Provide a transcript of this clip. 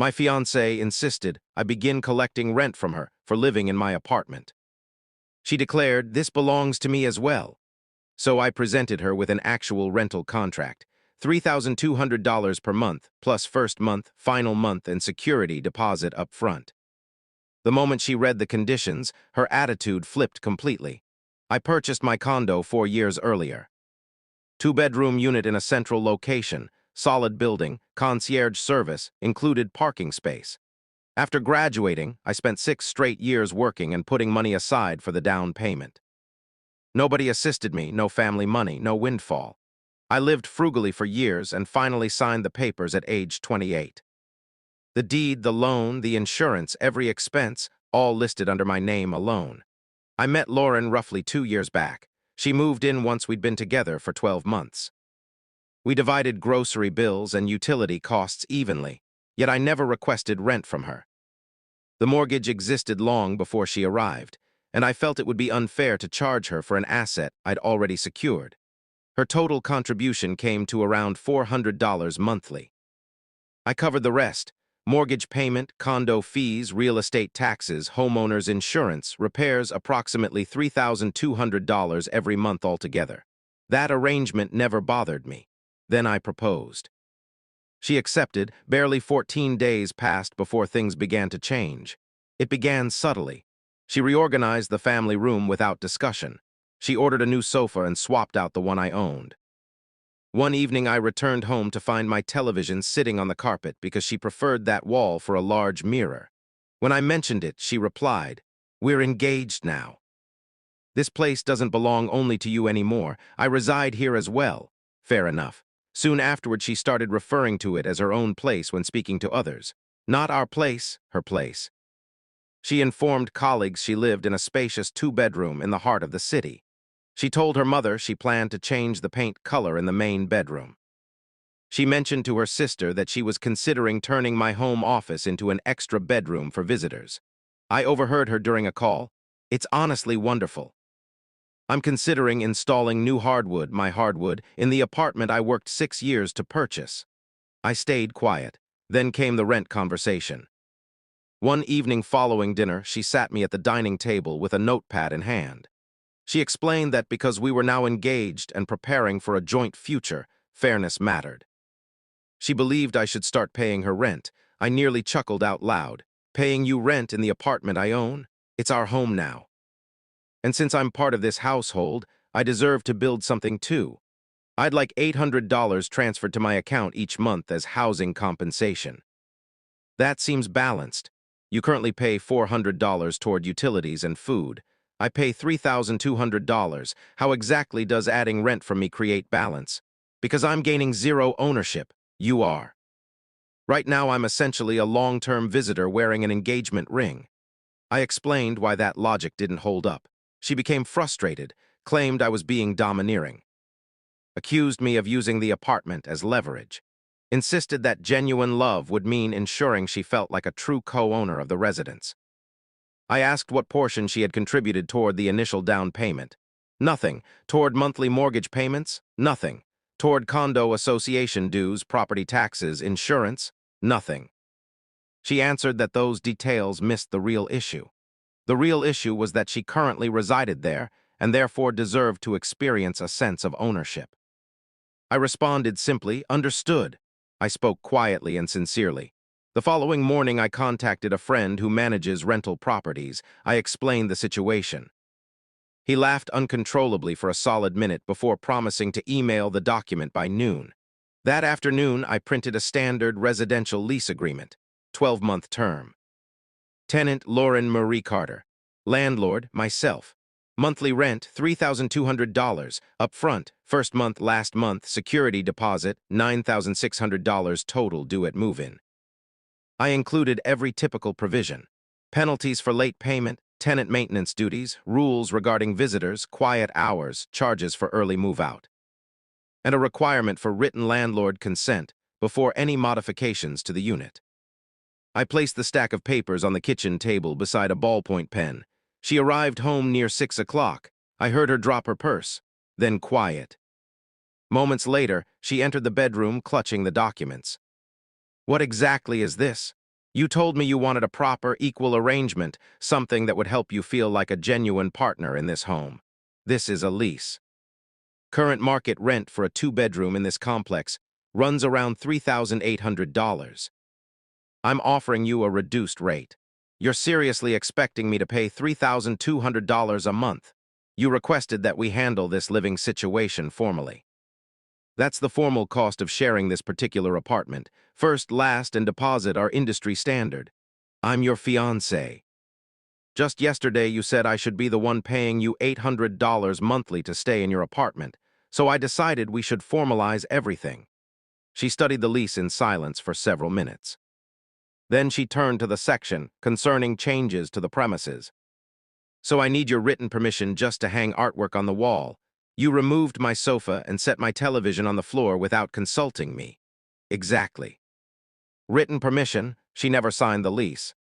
My fiancée insisted I begin collecting rent from her for living in my apartment. She declared, "This belongs to me as well." So I presented her with an actual rental contract, $3,200 per month, plus first month, final month, and security deposit up front. The moment she read the conditions, her attitude flipped completely. I purchased my condo 4 years earlier. Two-bedroom unit in a central location, solid building, concierge service, included parking space. After graduating, I spent 6 straight years working and putting money aside for the down payment. Nobody assisted me, no family money, no windfall. I lived frugally for years and finally signed the papers at age 28. The deed, the loan, the insurance, every expense, all listed under my name alone. I met Lauren roughly 2 years back. She moved in once we'd been together for 12 months. We divided grocery bills and utility costs evenly, yet I never requested rent from her. The mortgage existed long before she arrived, and I felt it would be unfair to charge her for an asset I'd already secured. Her total contribution came to around $400 monthly. I covered the rest: mortgage payment, condo fees, real estate taxes, homeowner's insurance, repairs, approximately $3,200 every month altogether. That arrangement never bothered me. Then I proposed. She accepted. Barely 14 days passed before things began to change. It began subtly. She reorganized the family room without discussion. She ordered a new sofa and swapped out the one I owned. One evening I returned home to find my television sitting on the carpet because she preferred that wall for a large mirror. When I mentioned it, she replied, "We're engaged now. This place doesn't belong only to you anymore. I reside here as well." Fair enough. Soon afterward, she started referring to it as her own place when speaking to others. Not our place, her place. She informed colleagues she lived in a spacious two-bedroom in the heart of the city. She told her mother she planned to change the paint color in the main bedroom. She mentioned to her sister that she was considering turning my home office into an extra bedroom for visitors. I overheard her during a call. "It's honestly wonderful. I'm considering installing new hardwood, my hardwood, in the apartment I worked 6 years to purchase." I stayed quiet. Then came the rent conversation. One evening following dinner, she sat me at the dining table with a notepad in hand. She explained that because we were now engaged and preparing for a joint future, fairness mattered. She believed I should start paying her rent. I nearly chuckled out loud. "Paying you rent in the apartment I own? It's our home now. And since I'm part of this household, I deserve to build something too. I'd like $800 transferred to my account each month as housing compensation." "That seems balanced. You currently pay $400 toward utilities and food. I pay $3,200. How exactly does adding rent from me create balance? Because I'm gaining zero ownership. You are. Right now I'm essentially a long-term visitor wearing an engagement ring." I explained why that logic didn't hold up. She became frustrated, claimed I was being domineering, accused me of using the apartment as leverage, insisted that genuine love would mean ensuring she felt like a true co-owner of the residence. I asked what portion she had contributed toward the initial down payment. "Nothing. Toward monthly mortgage payments? Nothing. Toward condo association dues, property taxes, insurance? Nothing." She answered that those details missed the real issue. The real issue was that she currently resided there and therefore deserved to experience a sense of ownership. I responded simply, "Understood." I spoke quietly and sincerely. The following morning I contacted a friend who manages rental properties. I explained the situation. He laughed uncontrollably for a solid minute before promising to email the document by noon. That afternoon I printed a standard residential lease agreement, 12-month term. Tenant Lauren Marie Carter. Landlord myself. Monthly rent $3,200, upfront, first month, last month, security deposit $9,600 total due at move-in. I included every typical provision: penalties for late payment, tenant maintenance duties, rules regarding visitors, quiet hours, charges for early move-out, and a requirement for written landlord consent before any modifications to the unit. I placed the stack of papers on the kitchen table beside a ballpoint pen. She arrived home near 6 o'clock. I heard her drop her purse, then quiet. Moments later, she entered the bedroom clutching the documents. "What exactly is this?" You told me you wanted a proper, equal arrangement, something that would help you feel like a genuine partner in this home. This is a lease. Current market rent for a two-bedroom in this complex runs around $3,800. I'm offering you a reduced rate. You're seriously expecting me to pay $3,200 a month. You requested that we handle this living situation formally. That's the formal cost of sharing this particular apartment. First, last, and deposit are industry standard. I'm your fiancé. Just yesterday you said I should be the one paying you $800 monthly to stay in your apartment, so I decided we should formalize everything. She studied the lease in silence for several minutes. Then she turned to the section concerning changes to the premises. So I need your written permission just to hang artwork on the wall. You removed my sofa and set my television on the floor without consulting me. Exactly. Written permission, she never signed the lease.